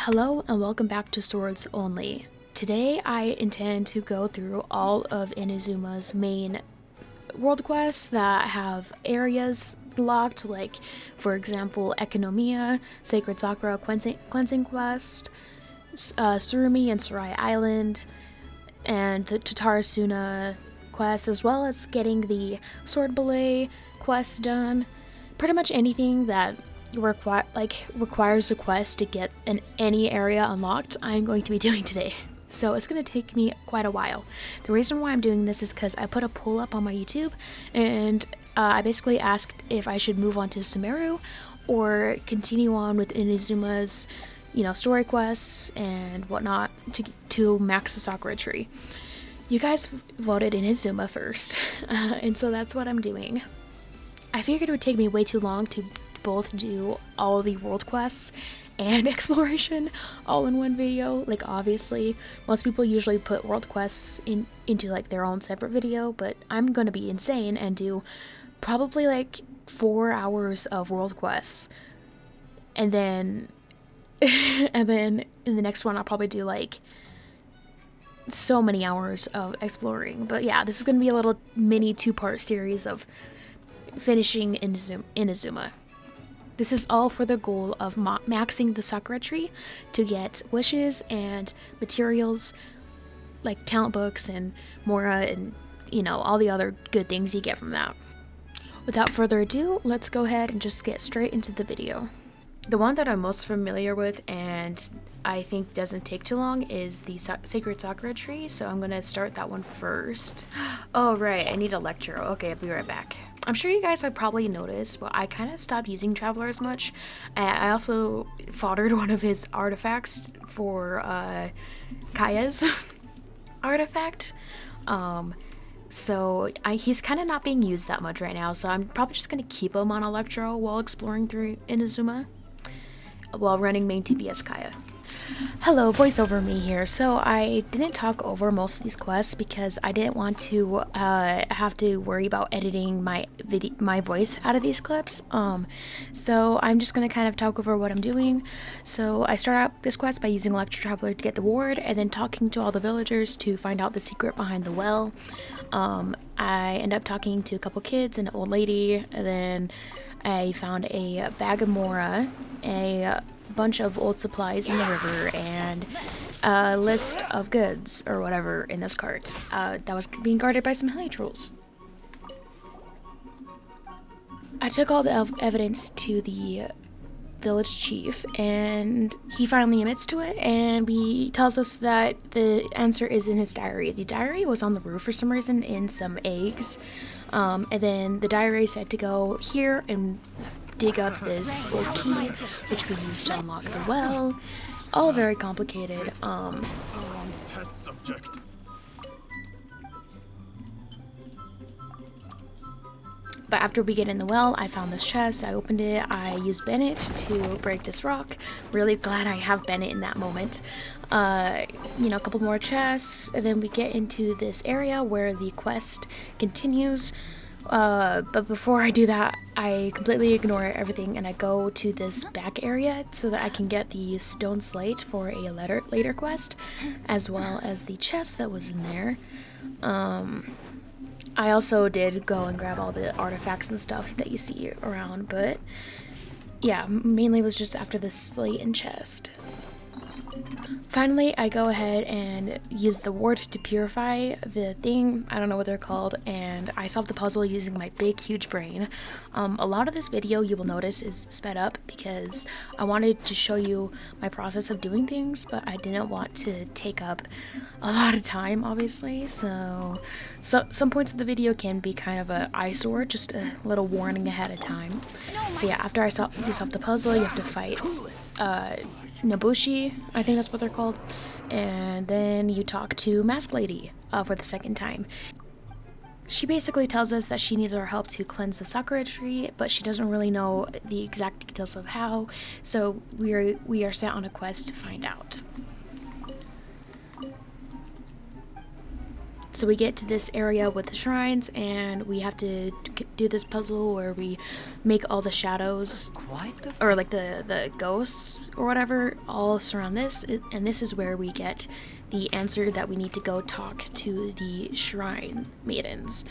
Hello and welcome back to Swords Only. Today I intend to go through all of Inazuma's main world quests that have areas locked, like for example Enkanomiya, Sacred Sakura Cleansing Quest, Tsurumi and Seirai Island, and the Tatarasuna quest, as well as getting the Sword Ballet quest done. Pretty much anything that requires a quest to get any area unlocked, I'm going to be doing today. So it's going to take me quite a while. The reason why I'm doing this is because I put a poll up on my YouTube, and I basically asked if I should move on to Sumeru or continue on with Inazuma's, story quests and whatnot to max the Sakura tree. You guys voted Inazuma first, and so that's what I'm doing. I figured it would take me way too long to both do all of the world quests and exploration all in one video. Like, obviously most people usually put world quests into like their own separate video, but I'm gonna be insane and do probably like 4 hours of world quests, and then and then in the next one I'll probably do like so many hours of exploring. But yeah, this is gonna be a little mini 2-part series of finishing Inazuma. This is all for the goal of maxing the Sakura tree to get wishes and materials like talent books and Mora and, all the other good things you get from that. Without further ado, let's go ahead and just get straight into the video. The one that I'm most familiar with and I think doesn't take too long is the Sacred Sakura tree, so I'm gonna start that one first. Oh right, I need a lecture. Okay, I'll be right back. I'm sure you guys have probably noticed, but I kind of stopped using Traveler as much. I also foddered one of his artifacts for Kaya's artifact. So he's kind of not being used that much right now, so I'm probably just going to keep him on Electro while exploring through Inazuma, while running main TPS Kaya. Hello, voiceover me here. So I didn't talk over most of these quests because I didn't want to have to worry about editing my voice out of these clips. So I'm just gonna kind of talk over what I'm doing. So I start out this quest by using Electro Traveler to get the ward, and then talking to all the villagers to find out the secret behind the well. I end up talking to a couple kids and an old lady, and then I found a bag of Mora, a bunch of old supplies in the river, and a list of goods or whatever in this cart that was being guarded by some hilly trolls. I took all the evidence to the village chief, and he finally admits to it, and he tells us that the answer is in his diary. The diary was on the roof for some reason in some eggs, and then the diary said to go here and dig up this old key, which we used to unlock the well. All very complicated. But after we get in the well, I found this chest, I opened it, I used Bennett to break this rock. Really glad I have Bennett in that moment. A couple more chests, and then we get into this area where the quest continues. But before I do that, I completely ignore everything and I go to this back area so that I can get the stone slate for a later quest, as well as the chest that was in there. I also did go and grab all the artifacts and stuff that you see around, but yeah, mainly was just after the slate and chest. Finally, I go ahead and use the ward to purify the thing, I don't know what they're called, and I solved the puzzle using my big, huge brain. A lot of this video, you will notice, is sped up because I wanted to show you my process of doing things, but I didn't want to take up a lot of time, obviously, so some points of the video can be kind of an eyesore, just a little warning ahead of time. So yeah, after you solve the puzzle, you have to fight Nobushi, I think that's what they're called, and then you talk to Mask Lady for the second time. She basically tells us that she needs our help to cleanse the Sakura tree, but she doesn't really know the exact details of how, so we are sent on a quest to find out. So we get to this area with the shrines, and we have to do this puzzle where we make all the shadows, or like the ghosts or whatever, all surround this, and this is where we get the answer that we need to go talk to the shrine maidens.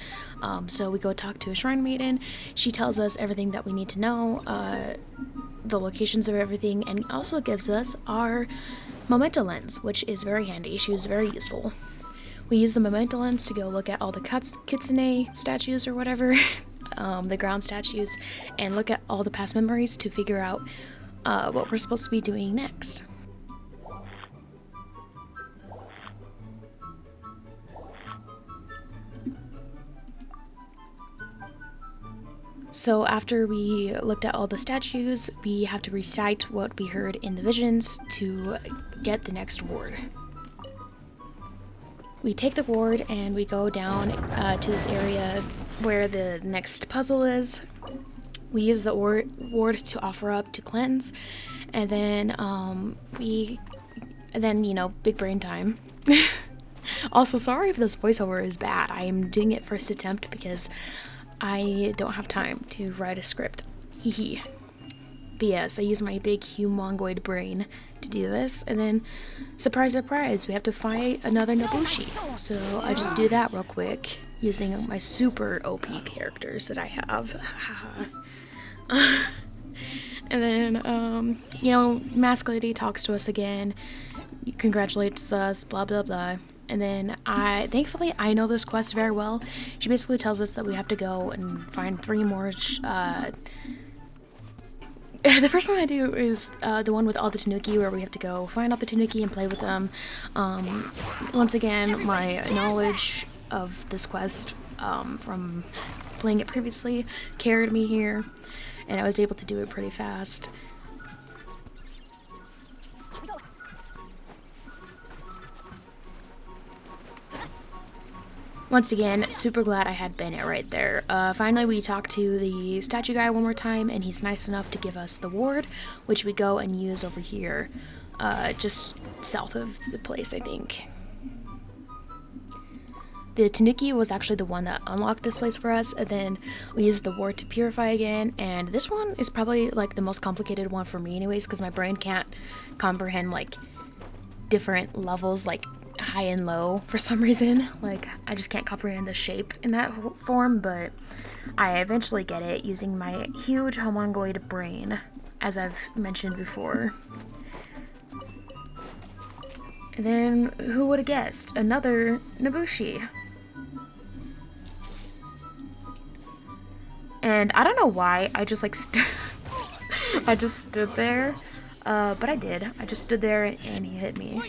So we go talk to a shrine maiden. She tells us everything that we need to know, the locations of everything, and also gives us our memento lens, which is very handy. She was very useful. We use the memento lens to go look at all the kitsune statues or whatever, the ground statues, and look at all the past memories to figure out what we're supposed to be doing next. So after we looked at all the statues, we have to recite what we heard in the visions to get the next ward. We take the ward and we go down to this area where the next puzzle is. We use the ward to offer up to cleanse, and then you know, big brain time. Also, sorry if this voiceover is bad. I am doing it first attempt because I don't have time to write a script. Hee hee. But yes, I use my big humongoid brain to do this, and then surprise surprise, we have to fight another Nobushi. So I just do that real quick using my super OP characters that I have. And then you know, Mask Lady talks to us again, congratulates us, blah blah blah. And then thankfully I know this quest very well. She basically tells us that we have to go and find 3 more the first one I do is the one with all the tanuki, where we have to go find all the tanuki and play with them. Once again, my knowledge of this quest from playing it previously carried me here, and I was able to do it pretty fast. Once again, super glad I had Bennett right there. Finally, we talk to the statue guy one more time, and he's nice enough to give us the ward, which we go and use over here, just south of the place, I think. The tanuki was actually the one that unlocked this place for us, and then we used the ward to purify again, and this one is probably like the most complicated one for me anyways, because my brain can't comprehend like different levels, like high and low for some reason. Like, I just can't comprehend the shape in that form, but I eventually get it using my huge homongoid brain, as I've mentioned before. And then, who would have guessed? Another Nobushi. And I don't know why, I just like I just stood there, but I did. I just stood there and he hit me.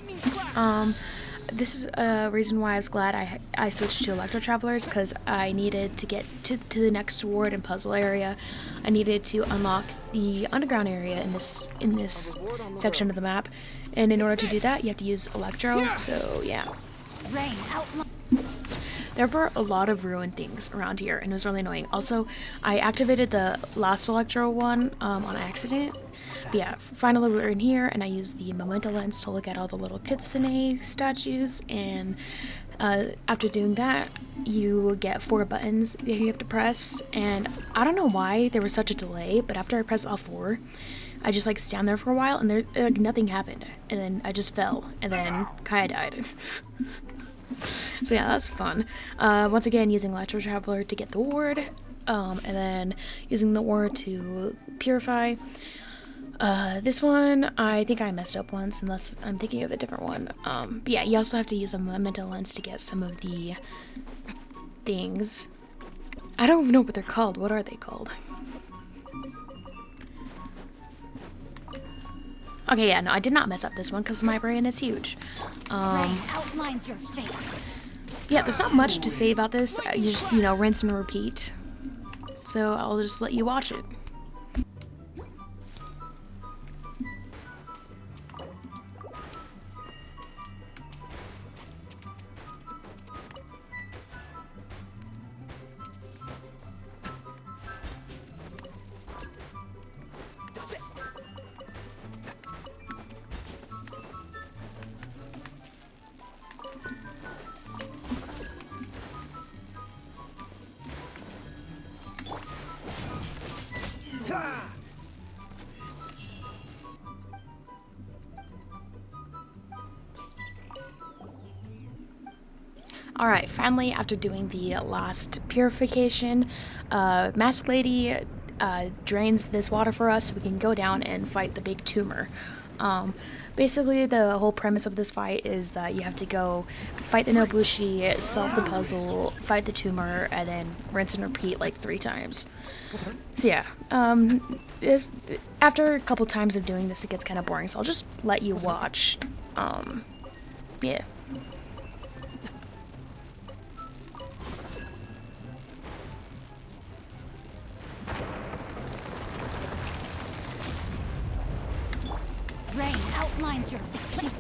This is a reason why I was glad I switched to Electro Travelers, because I needed to get to the next ward and puzzle area. I needed to unlock the underground area in this section of the map, and in order to do that, you have to use Electro. So yeah. There were a lot of ruined things around here, and it was really annoying. Also, I activated the last Electro one on accident. But yeah, finally we're in here, and I used the memento lens to look at all the little kitsune statues, and after doing that, you get 4 buttons that you have to press, and I don't know why there was such a delay, but after I pressed all 4, I just like stand there for a while, and there like nothing happened, and then I just fell, and then Kaya died. So yeah, that's fun. Once again, using Electro Traveler to get the ward, and then using the ward to purify. This one, I think I messed up once, unless I'm thinking of a different one. But yeah, you also have to use a memento lens to get some of the things. I don't even know what they're called. What are they called? Okay, yeah, no, I did not mess up this one because my brain is huge. Outlines your fate. Yeah, there's not much to say about this. You just, you know, rinse and repeat. So I'll just let you watch it. Alright, finally, after doing the last purification, Mask Lady drains this water for us so we can go down and fight the big tumor. Basically, the whole premise of this fight is that you have to go fight the Nobushi, solve the puzzle, fight the tumor, and then rinse and repeat like 3 times. So yeah, after a couple times of doing this, it gets kind of boring, so I'll just let you watch. Yeah. Rain outlines your fate.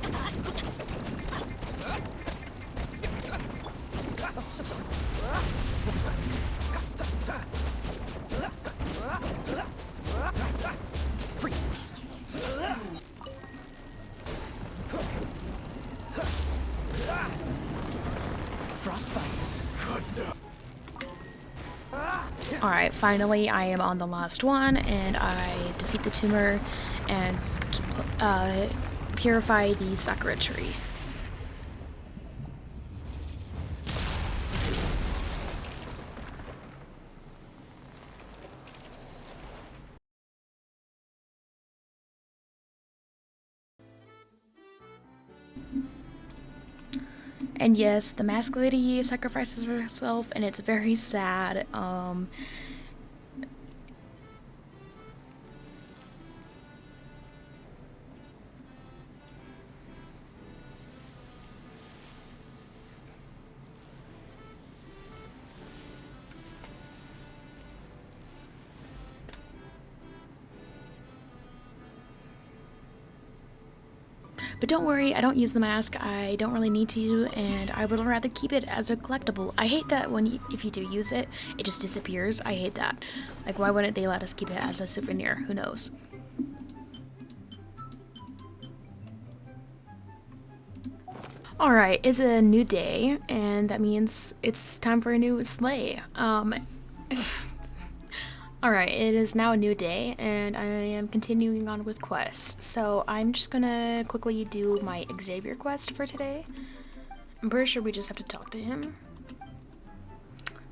Alright, finally I am on the last one, and I defeat the tumor and purify the sakura tree. And yes, the Mask Lady sacrifices herself, and it's very sad. But don't worry, I don't use the mask, I don't really need to, and I would rather keep it as a collectible. I hate that if you do use it, it just disappears. I hate that. Like, why wouldn't they let us keep it as a souvenir? Who knows? Alright, it's a new day, and that means it's time for a new sleigh. Alright, it is now a new day, and I am continuing on with quests. So I'm just gonna quickly do my Xavier quest for today. I'm pretty sure we just have to talk to him.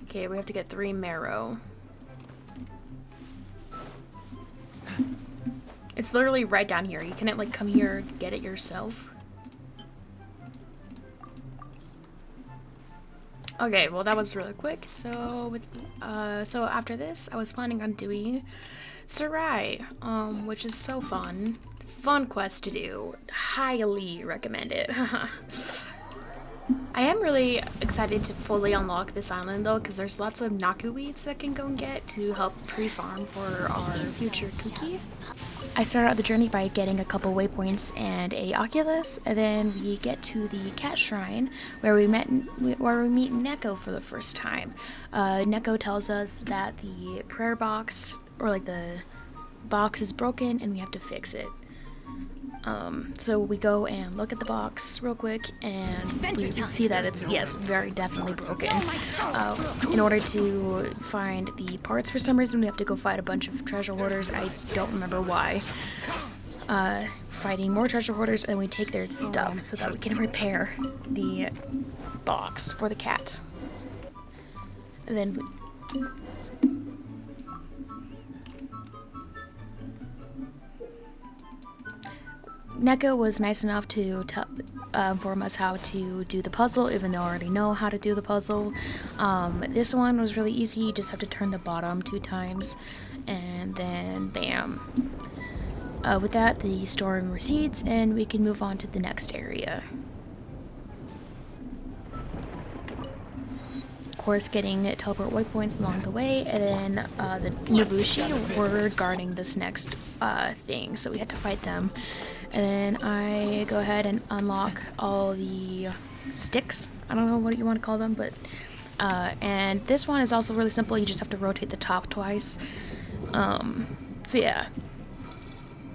Okay, we have to get 3 marrow. It's literally right down here. You couldn't like come here, get it yourself. Okay, well that was really quick. So so after this, I was planning on doing Seirai, which is so fun. Fun quest to do. Highly recommend it. I am really excited to fully unlock this island though, because there's lots of Naku weeds that can go and get to help pre-farm for our future Kuki. I start out the journey by getting a couple waypoints and a Oculus, and then we get to the cat shrine where we meet Neko for the first time. Neko tells us that the prayer box, or like the box, is broken and we have to fix it. So we go and look at the box real quick, and we see that it's, yes, very definitely broken. In order to find the parts, for some reason, we have to go fight a bunch of treasure hoarders. I don't remember why. Fighting more treasure hoarders, and we take their stuff so that we can repair the box for the cat. And then Neko was nice enough to inform us how to do the puzzle, even though I already know how to do the puzzle. This one was really easy. You just have to turn the bottom 2 times, and then bam. With that, the storm recedes, and we can move on to the next area. Of course, getting teleport waypoints along the way, and then the Nobushi were guarding this next thing, so we had to fight them. And then I go ahead and unlock all the sticks. I don't know what you want to call them, but and this one is also really simple. You just have to rotate the top twice. So yeah.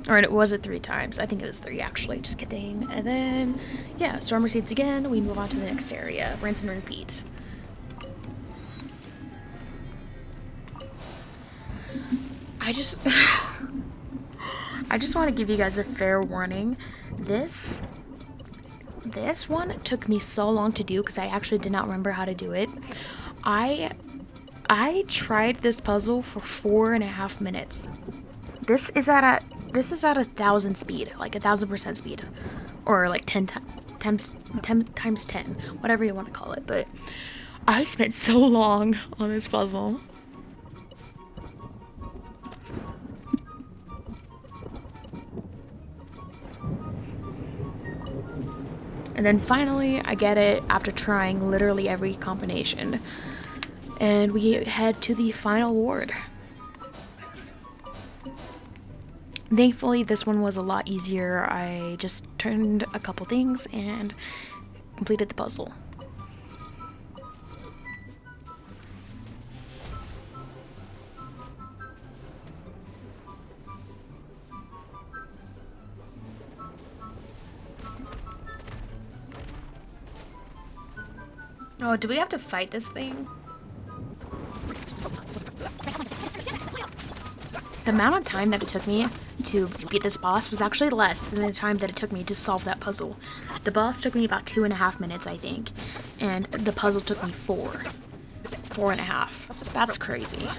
Or was it 3 times? I think it was 3 actually, just kidding. And then yeah, storm recedes again, we move on to the next area. Rinse and repeat. I just want to give you guys a fair warning. This This one took me so long to do because I actually did not remember how to do it. I tried this puzzle for 4.5 minutes. This is at 1,000 speed, like 1,000% speed, or like 10 times 10, whatever you want to call it. But I spent so long on this puzzle. And then finally, I get it after trying literally every combination. And we head to the final ward. Thankfully, this one was a lot easier. I just turned a couple things and completed the puzzle. Oh, do we have to fight this thing? The amount of time that it took me to beat this boss was actually less than the time that it took me to solve that puzzle. The boss took me about 2.5 minutes, I think, and the puzzle took me 4.5. That's crazy.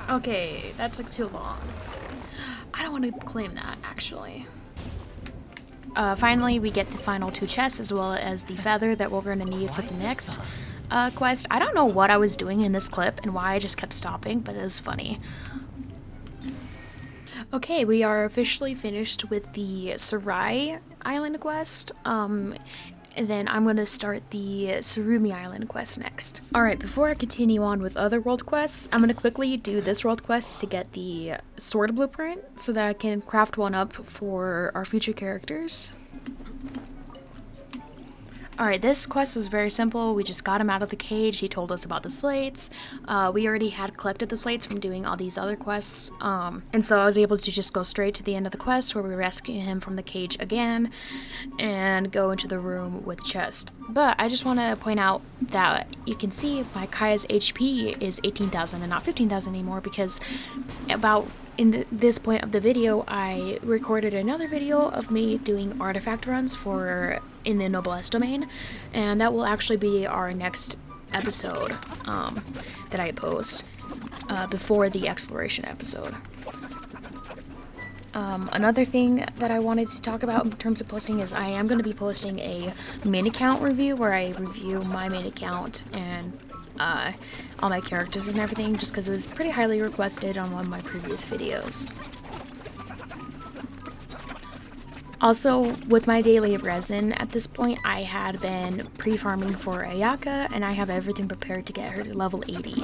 Okay, that took too long. I don't want to claim that, actually. Finally, we get the final 2 chests, as well as the feather that we're going to need for the next quest. I don't know what I was doing in this clip and why I just kept stopping, but it was funny. Okay, we are officially finished with the Seirai Island quest. And then I'm going to start the Tsurumi Island quest next. Alright, before I continue on with other world quests, I'm going to quickly do this world quest to get the sword blueprint so that I can craft one up for our future characters. Alright, this quest was very simple. We just got him out of the cage. He told us about the slates. We already had collected the slates from doing all these other quests. And so I was able to just go straight to the end of the quest where we rescue him from the cage again and go into the room with chest. But I just want to point out that you can see my Kaya's HP is 18,000 and not 15,000 anymore because this point of the video, I recorded another video of me doing artifact runs in the Noblesse domain, and that will actually be our next episode that I post before the exploration episode. Another thing that I wanted to talk about in terms of posting is I am going to be posting a main account review where I review my main account and all my characters and everything, just because it was pretty highly requested on one of my previous videos. Also, with my daily resin at this point, I had been pre-farming for Ayaka, and I have everything prepared to get her to level 80.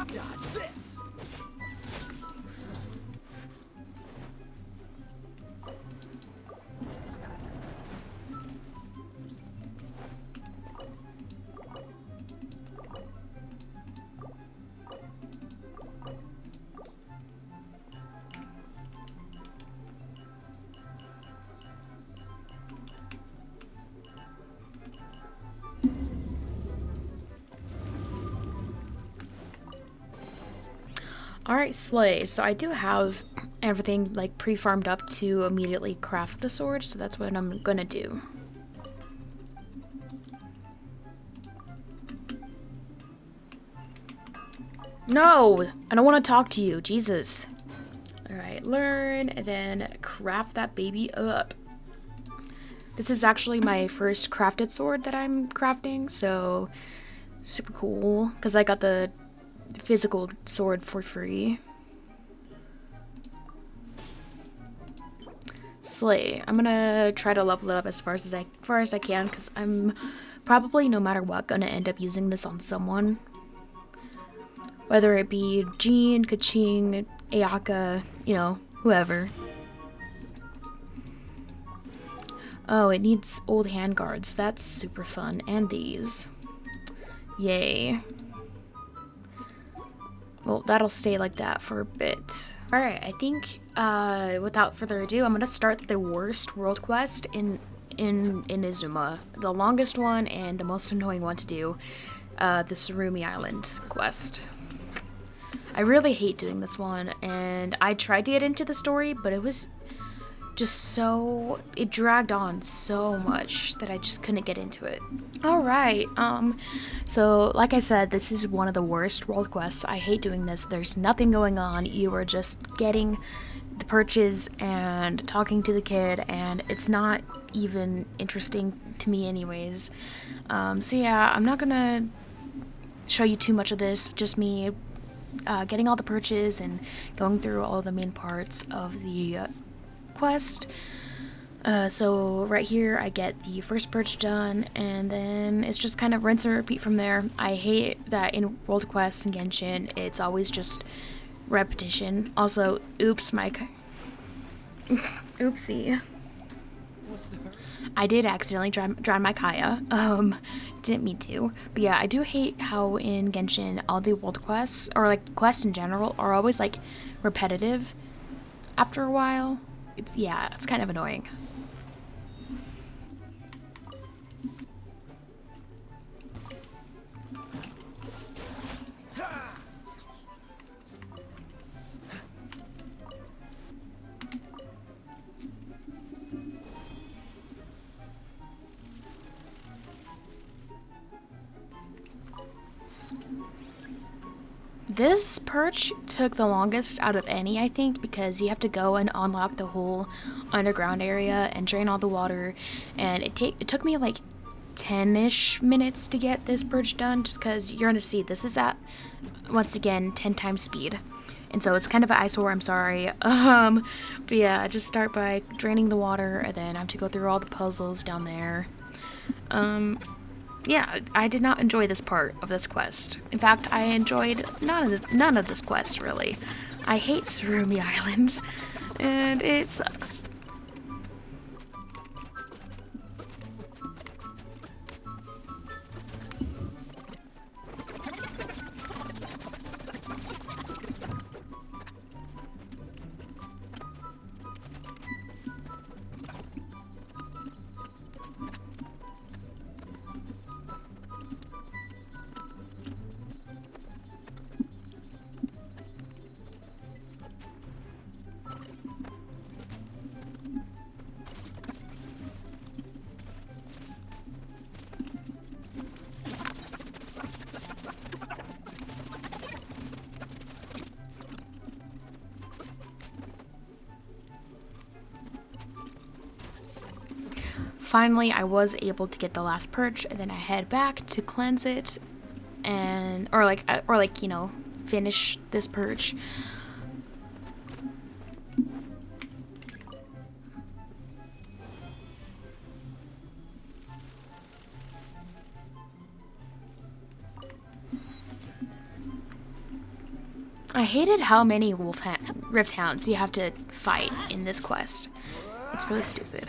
Alright, Slay. So I do have everything like pre-farmed up to immediately craft the sword, so that's what I'm gonna do. No! I don't want to talk to you, Jesus. Alright, learn, and then craft that baby up. This is actually my first crafted sword that I'm crafting, so super cool, because I got the physical sword for free. Slay. I'm gonna try to level it up as far as I can, because I'm probably, no matter what, gonna end up using this on someone. Whether it be Jean, Kaching, Ayaka, you know, whoever. Oh, it needs old handguards. That's super fun. And these. Yay. Well, that'll stay like that for a bit. Alright, I think, without further ado, I'm gonna start the worst world quest in in Inazuma, the longest one and the most annoying one to do, the Tsurumi Island quest. I really hate doing this one, and I tried to get into the story, but it was just it dragged on so much that I just couldn't get into it. Alright, so like I said, this is one of the worst world quests. I hate doing this. There's nothing going on. You are just getting the perches and talking to the kid, and it's not even interesting to me anyways. So yeah, I'm not gonna show you too much of this, just me getting all the perches and going through all the main parts of the quest. So right here I get the first perch done, and then it's just kind of rinse and repeat from there. I hate that in world quests and Genshin it's always just repetition. Also, oops, oopsie. I did accidentally drown my Kaya. Didn't mean to. But yeah, I do hate how in Genshin all the world quests, or like quests in general, are always like repetitive after a while. It's kind of annoying. This perch took the longest out of any, I think, because you have to go and unlock the whole underground area and drain all the water, and it took me like 10-ish minutes to get this perch done, just because you're gonna see this is at, once again, 10 times speed. And so it's kind of an eyesore, I'm sorry. But yeah, I just start by draining the water, and then I have to go through all the puzzles down there. Yeah, I did not enjoy this part of this quest. In fact, I enjoyed none of this quest, really. I hate Tsurumi Islands, and it sucks. Finally, I was able to get the last perch, and then I head back to cleanse it, and or you know, finish this perch. I hated how many Rift Hounds you have to fight in this quest. It's really stupid.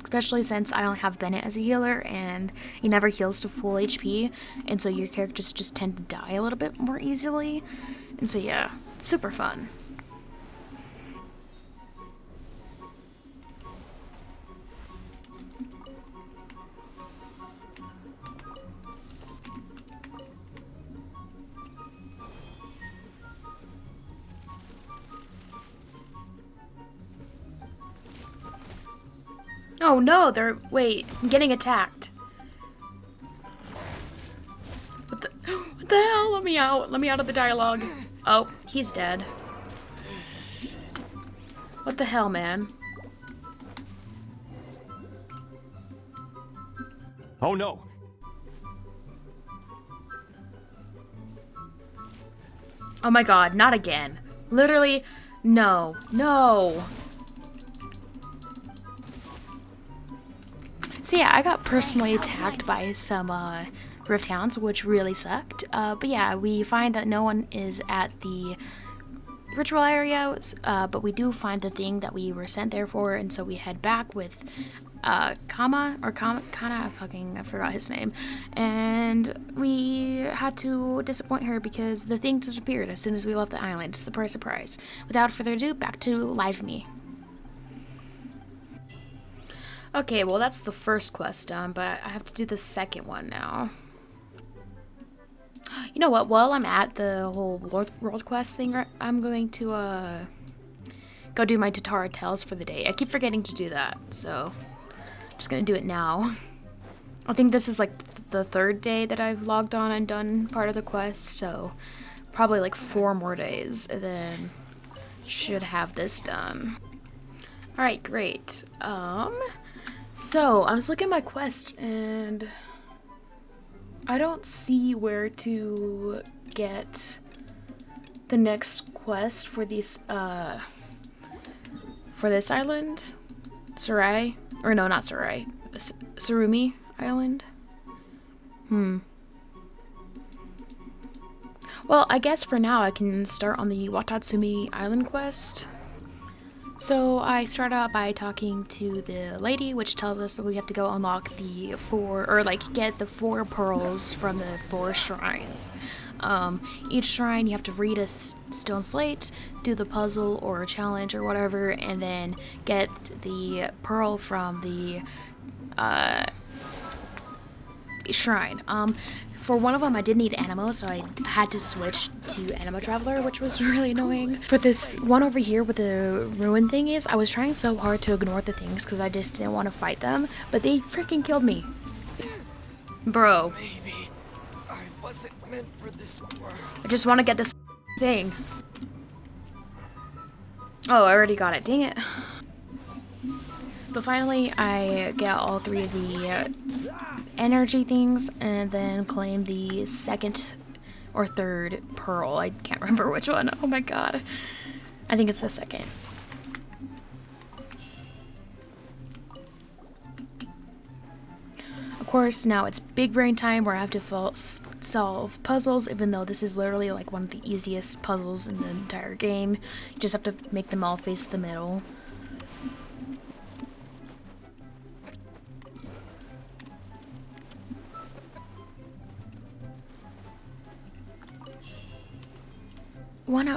Especially since I only have Bennett as a healer, and he never heals to full HP, and so your characters just tend to die a little bit more easily. And so yeah, super fun. Oh no, wait, I'm getting attacked. What the hell? Let me out of the dialogue. Oh, he's dead. What the hell, man? Oh no. Oh my god, not again. Literally, no. So yeah, I got personally attacked by some Rift Hounds, which really sucked. But yeah, we find that no one is at the ritual areas, but we do find the thing that we were sent there for, and so we head back with Kana, I forgot his name, and we had to disappoint her because the thing disappeared as soon as we left the island. Surprise, surprise. Without further ado, back to Live Me. Okay, well that's the first quest done, but I have to do the second one now. You know what? While I'm at the whole world quest thing, I'm going to go do my Tatara Tales for the day. I keep forgetting to do that, so I'm just gonna do it now. I think this is like the third day that I've logged on and done part of the quest, so probably like 4 more days, and then should have this done. Alright, great. So I was looking at my quest and I don't see where to get the next quest for these for this island. Seirai? Or no, not Seirai. Tsurumi Island? Well, I guess for now I can start on the Watatsumi Island quest. So I start out by talking to the lady, which tells us that we have to go unlock the 4, or like get the 4 pearls from the 4 shrines. Each shrine you have to read a stone slate, do the puzzle or a challenge or whatever, and then get the pearl from the shrine. For one of them, I did need Animo, so I had to switch to Animo Traveler, which was really annoying. For this one over here with the ruin thingies, I was trying so hard to ignore the things because I just didn't want to fight them, but they freaking killed me. Bro. Maybe I wasn't meant for this world. I just want to get this thing. Oh, I already got it. Dang it. But finally, I get all 3 of the energy things and then claim the second or third pearl. I can't remember which one. Oh my god. I think it's the second. Of course, now it's big brain time where I have to solve puzzles, even though this is literally like one of the easiest puzzles in the entire game. You just have to make them all face the middle.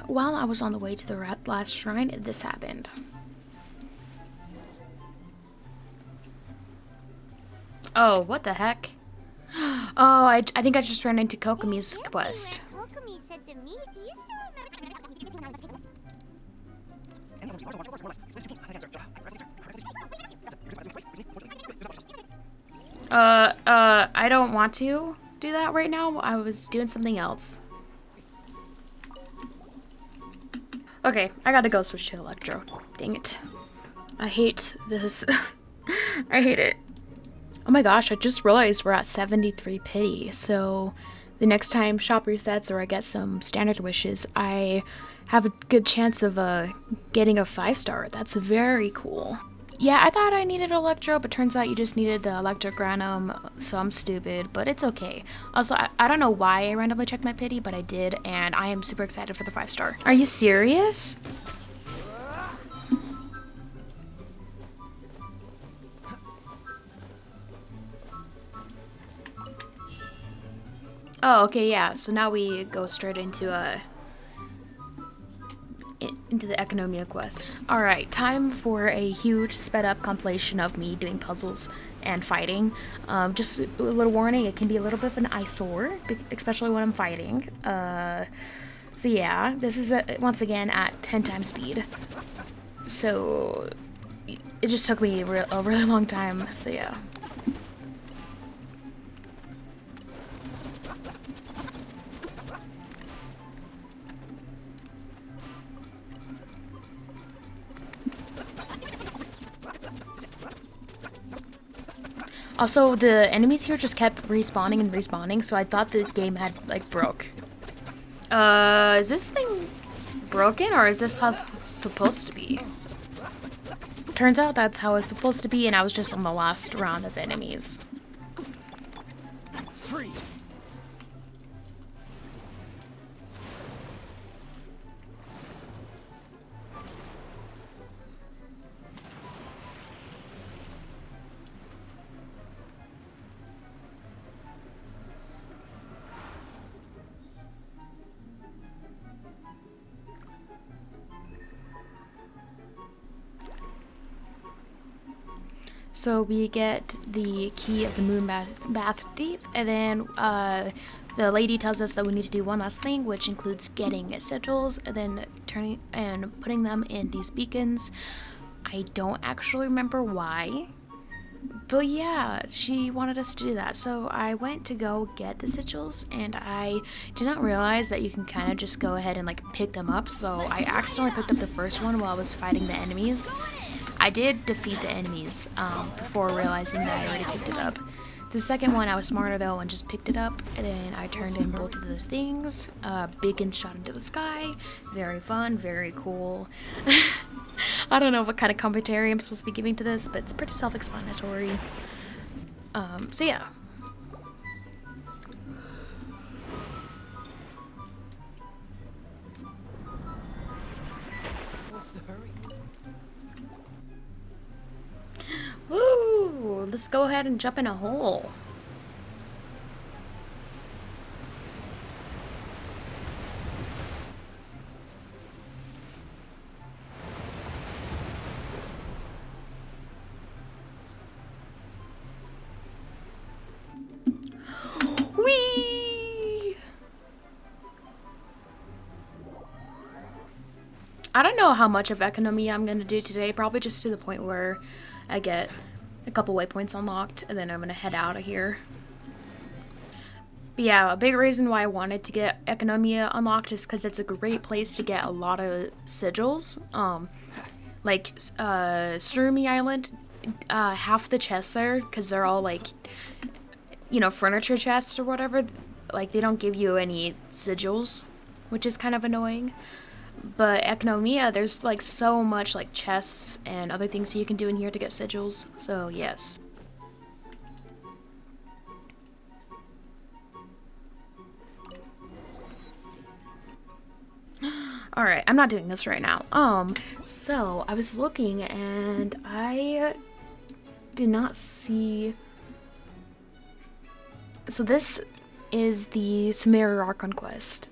While I was on the way to the last shrine, this happened. Oh, what the heck? Oh, I think I just ran into Kokomi's quest. Kokumi said to me, do you still remember? I don't want to do that right now. I was doing something else. Okay, I gotta go switch to Electro. Dang it. I hate this. I hate it. Oh my gosh, I just realized we're at 73 pity, so the next time shop resets or I get some standard wishes, I have a good chance of getting a 5-star. That's very cool. Yeah, I thought I needed Electro, but turns out you just needed the Electrogranum, so I'm stupid, but it's okay. Also, I don't know why I randomly checked my pity, but I did, and I am super excited for the 5-star. Are you serious? Oh, okay, yeah, so now we go straight into the Enkanomiya quest. Alright, time for a huge sped up compilation of me doing puzzles and fighting. Just a little warning, it can be a little bit of an eyesore, especially when I'm fighting. So yeah, this is once again at 10 times speed. So it just took me a really long time, so yeah. Also, the enemies here just kept respawning and respawning, so I thought the game had, like, broke. Is this thing broken, or is this how it's supposed to be? Turns out that's how it's supposed to be, and I was just on the last round of enemies. Free. So we get the key of the moon bath deep, and then the lady tells us that we need to do one last thing, which includes getting sigils and then turning and putting them in these beacons. I don't actually remember why, but yeah, she wanted us to do that. So I went to go get the sigils, and I did not realize that you can kind of just go ahead and like pick them up. So I accidentally picked up the first one while I was fighting the enemies. I did defeat the enemies before realizing that I already picked it up. The second one, I was smarter though and just picked it up, and then I turned in both of the things. Beacon shot into the sky. Very fun, very cool. I don't know what kind of commentary I'm supposed to be giving to this, but it's pretty self-explanatory. So yeah. What's the hurry? Woo! Let's go ahead and jump in a hole. Whee! I don't know how much of Enkanomiya I'm gonna do today, probably just to the point where I get a couple waypoints unlocked, and then I'm gonna head out of here. But yeah, a big reason why I wanted to get Enkanomiya unlocked is because it's a great place to get a lot of sigils. Like Tsurumi Island, half the chests there, because they're all like, you know, furniture chests or whatever, like they don't give you any sigils, which is kind of annoying. But Enkanomiya, there's like so much like chests and other things you can do in here to get sigils, so yes. Alright, I'm not doing this right now. So I was looking and I did not see. So this is the Seirai Archon quest.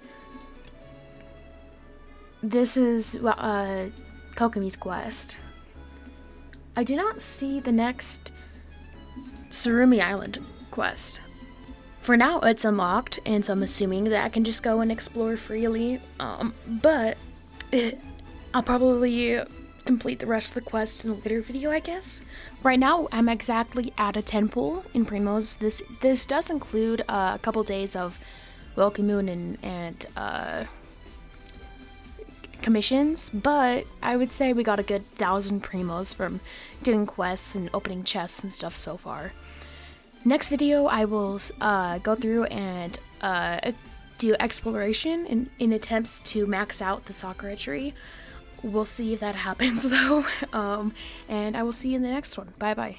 This is Kokomi's quest. I do not see the next Tsurumi Island quest. For now, it's unlocked, and so I'm assuming that I can just go and explore freely. But I'll probably complete the rest of the quest in a later video, I guess. Right now, I'm exactly at a 10 pull in Primos. This does include a couple days of Welcome Moon and commissions, but I would say we got a good 1,000 Primos from doing quests and opening chests and stuff so far. Next video, I will go through and do exploration in attempts to max out the sakura tree. We'll see if that happens though, and I will see you in the next one. Bye bye.